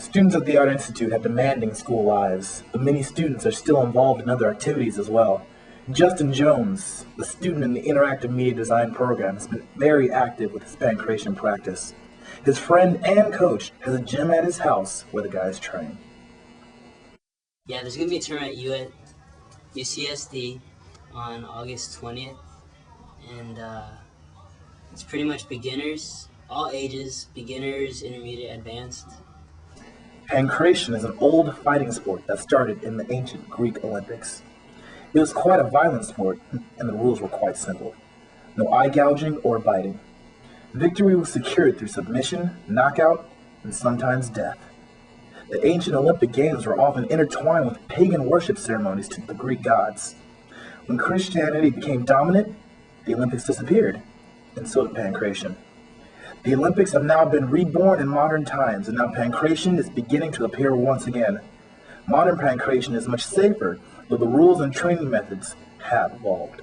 Students at the Art Institute have demanding school lives, but many students are still involved in other activities as well. Justin Jones, a student in the Interactive Media Design program, has been very active with his pankration practice. His friend and coach has a gym at his house where the guys train. Yeah, there's going to be a tournament at UCSD on August 20th, and it's pretty much beginners, all ages, beginners, intermediate, advanced. Pankration is an old fighting sport that started in the ancient Greek Olympics. It was quite a violent sport, and the rules were quite simple. No eye gouging or biting. Victory was secured through submission, knockout, and sometimes death. The ancient Olympic Games were often intertwined with pagan worship ceremonies to the Greek gods. When Christianity became dominant, the Olympics disappeared, and so did pankration. The Olympics have now been reborn in modern times, and now pankration is beginning to appear once again. Modern pankration is much safer, though the rules and training methods have evolved.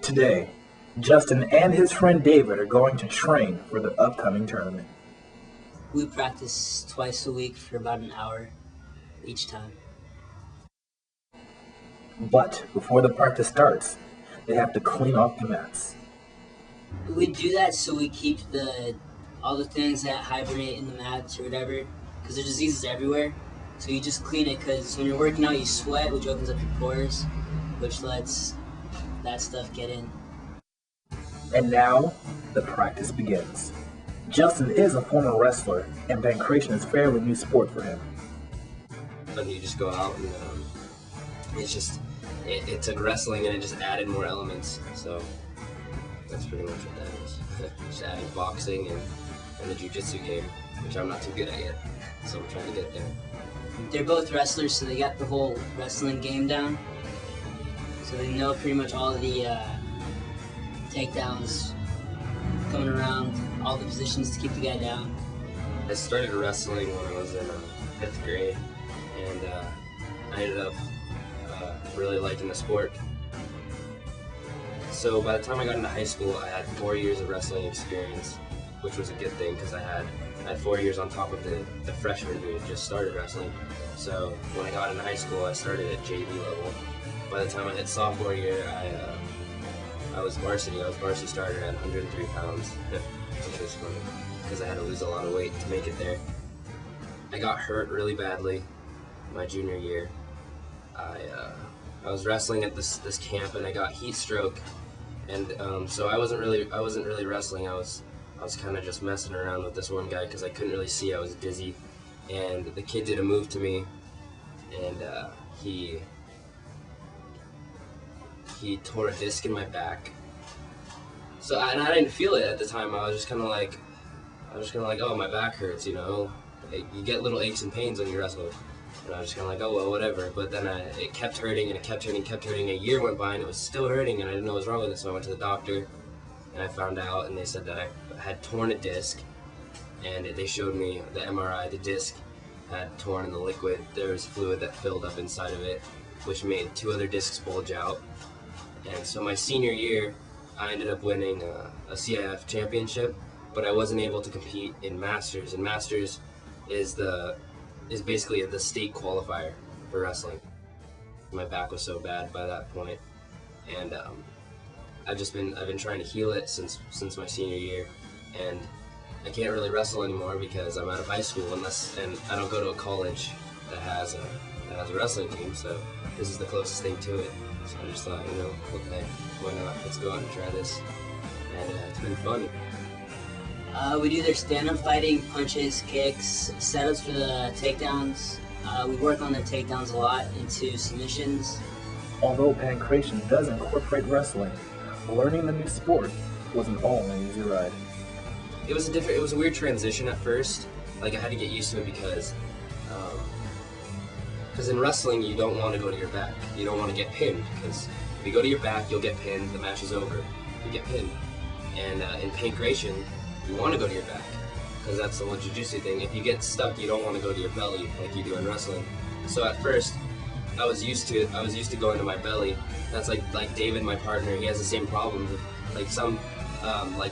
Today, Justin and his friend David are going to train for the upcoming tournament. We practice twice a week for about an hour each time. But before the practice starts, they have to clean off the mats. We do that so we keep all the things that hibernate in the mats or whatever, because there's diseases everywhere. So you just clean it, because when you're working out you sweat, which opens up your pores, which lets that stuff get in. And now, the practice begins. Justin is a former wrestler, and pankration is a fairly new sport for him. But you just go out and it took wrestling and it just added more elements. So that's pretty much what that is. Just adding boxing and the jiu-jitsu game, which I'm not too good at yet. So I'm trying to get there. They're both wrestlers, so they got the whole wrestling game down. So they know pretty much all of the takedowns, coming around, all the positions to keep the guy down. I started wrestling when I was in 5th grade, and I ended up really liking the sport. So by the time I got into high school, I had 4 years of wrestling experience, which was a good thing because I had 4 years on top of the freshman who had just started wrestling. So when I got into high school, I started at JV level. By the time I hit sophomore year, I was varsity. I was varsity starter at 103 pounds, which was funny because I had to lose a lot of weight to make it there. I got hurt really badly my junior year. I was wrestling at this camp and I got heat stroke, and so I wasn't really wrestling. I was kind of just messing around with this one guy because I couldn't really see. I was dizzy, and the kid did a move to me, and he tore a disc in my back. So and I didn't feel it at the time. I was just kind of like, oh, my back hurts, you know. You get little aches and pains when you wrestle. And I was just kind of like, oh, well, whatever. But then it kept hurting, and it kept hurting. A year went by, and it was still hurting, and I didn't know what was wrong with it. So I went to the doctor, and I found out, and they said that I had torn a disc. And they showed me the MRI. The disc had torn in the liquid. There was fluid that filled up inside of it, which made 2 other discs bulge out. And so my senior year, I ended up winning a CIF championship, but I wasn't able to compete in Masters. And Masters is basically the state qualifier for wrestling. My back was so bad by that point, and I've been trying to heal it since my senior year, and I can't really wrestle anymore because I'm out of high school and I don't go to a college that has a wrestling team. So this is the closest thing to it. So I just thought, okay, why not? Let's go out and try this, and it's been fun. We do their stand-up fighting, punches, kicks, setups for the takedowns. We work on the takedowns a lot into submissions. Although pankration does incorporate wrestling, learning the new sport wasn't all an easy ride. It was a weird transition at first. Like, I had to get used to it because in wrestling you don't want to go to your back. You don't want to get pinned, because if you go to your back, you'll get pinned. The match is over. You get pinned. And in pankration, you want to go to your back, because that's the whole jiu-jitsu thing. If you get stuck, you don't want to go to your belly like you do in wrestling. So at first, I was used to going to my belly. That's like David, my partner. He has the same problem. Like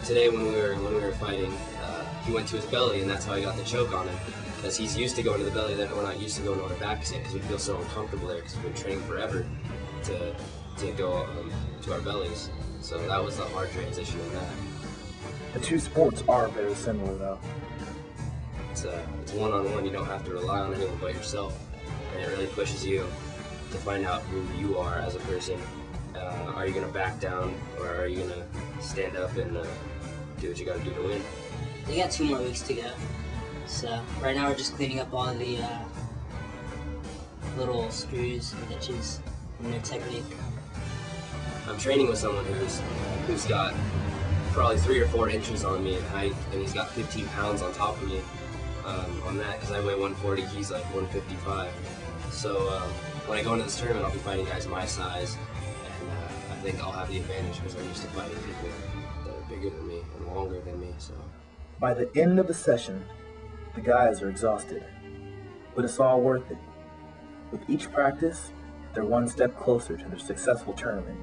today when we were fighting, he went to his belly, and that's how he got the choke on him. Because he's used to going to the belly, then we're not used to going to our backs yet, because we feel so uncomfortable there, because we've been training forever to go to our bellies. So that was the hard transition in that. The two sports are very similar, though. It's one-on-one. You don't have to rely on anyone but yourself, and it really pushes you to find out who you are as a person. Are you gonna back down, or are you gonna stand up and do what you gotta do to win? They got 2 more weeks to go. So right now we're just cleaning up all the little screws and ditches in their technique. I'm training with someone who's got probably 3 or 4 inches on me in height, and he's got 15 pounds on top of me on that, because I weigh 140, he's like 155. So when I go into this tournament, I'll be fighting guys my size, and I think I'll have the advantage because I'm used to fighting people that are bigger than me and longer than me. So By the end of the session, the guys are exhausted, but it's all worth it. With each practice, they're one step closer to their successful tournament,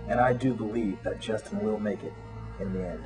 and I do believe that Justin will make it in the end.